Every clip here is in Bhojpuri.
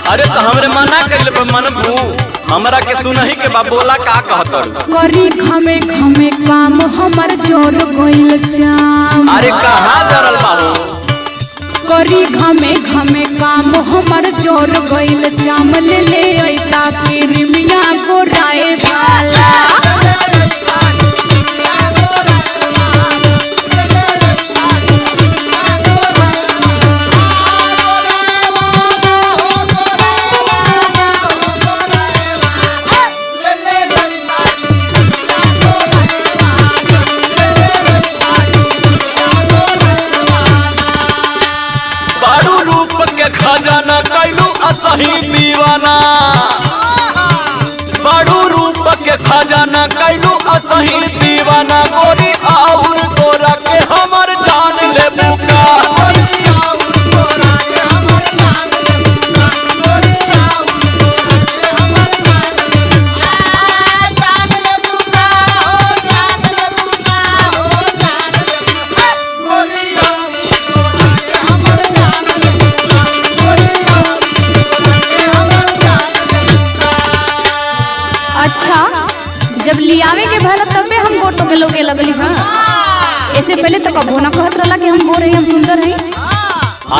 अरे तो हमरे मना कइले पे मनबू हमरा के सुनही के बा बोला का कहत करी घमे घमे काम हमर जोर गइल जाम। अरे कहां जरल बाहो करी घमे घमे काम हमर जोर गइल जाम। ले ले ऐता के रिमिया गोराए वाला खजाना कैलू असही दीवाना। बड़ू रूप के खजाना कैलू असही दीवाना। गोरी और गोरा के हमर जान ले बुका। अच्छा जब लियावे के भला तबे हम गोटो के लोगे लगली। हाँ ऐसे पहले तो कबो ना कहत रहला कि हम गोर है हम सुंदर है।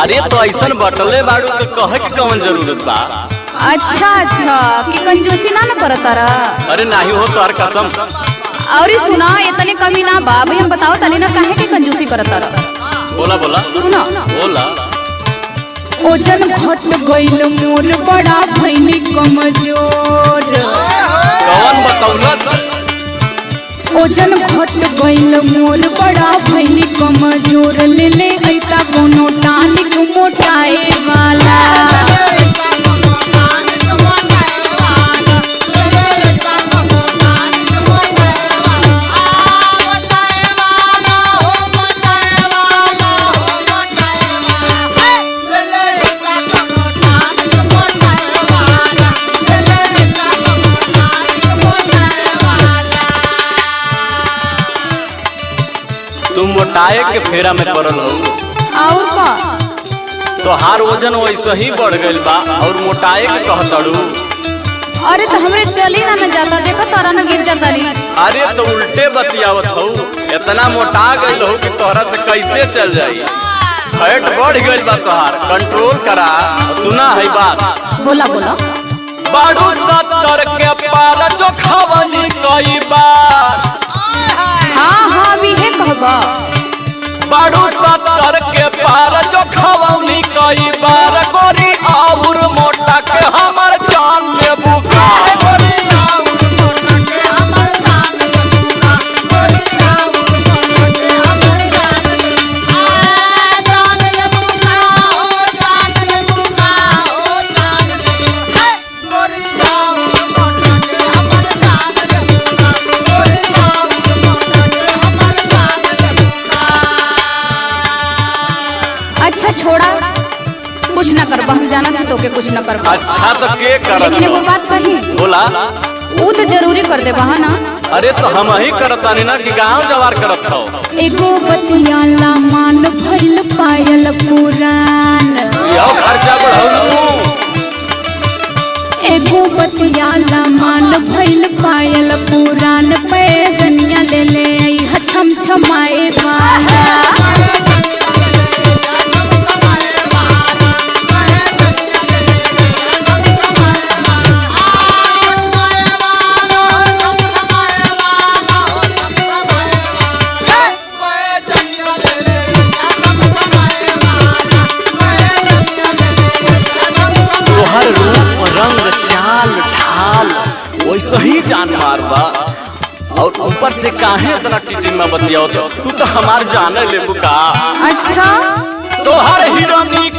अरे तो ऐसन बटले बाड़ू तो कहे के कौन जरूरत बा। अच्छा अच्छा कि कंजूसी ना करत तारा। अरे नहीं हो तोर कसम। और सुना इतने कमी ना बा भाई हम बताओ तनी ना काहे के कंजूसी करत तारा। बोला बोला सुनो बोला। ओजन घट गइल मोर बड़ा भइनी कमजोर। कौन बतौला सर? ओजन घट गइल मोर बड़ा भइनी कमजोर। ले ले ऐता कोनो टानिक मोटाए वाला। तुम मोटाए के फेरा में पड़ल हो। और का तोहार वजन वैसे ही बढ़ गइल बा और मोटाए के कहतड़ू। अरे तो हमरे चली ना जाता देखो तारा ना गिर जाता री। अरे तो उल्टे बतियावत हो। इतना मोटा गइल हो कि तोहरा से कैसे चल जाई। फैट बढ़ गइल बा तोहार कंट्रोल करा। सुना है बात बोला बोला। बाड़ू 70 के पार जो खवनी कई बार। हाँ हाँ भी है कहबा। बाड़ू 70 के पार जो खवनी कई बार। गोरी और मोटा के हमर जान ले बुका। अच्छा छोड़ा कुछ न करबा हम जाना था तो के कुछ न करबा। अच्छा तो के करत लेकिन एगो बात कही। बोला। वो तो जरूरी कर दे बहा ना। अरे तो हम ही करतानी ना कि गांव जवार करत हो। एगो बतियाला मान भइल पायल पुरान। यो खर्चा बढ़ाऊ। एगो बतियाला मान भइल पायल पुरान। पे जनिया ले ले छम छमाए वाला। तोहर रूप रंग चाल ढाल वैसे ही जान मारबा। और ऊपर से काहे इतना टीटी में बतियाओ। तू तो हमार जाने ले बुका। अच्छा तोहर हिरोनी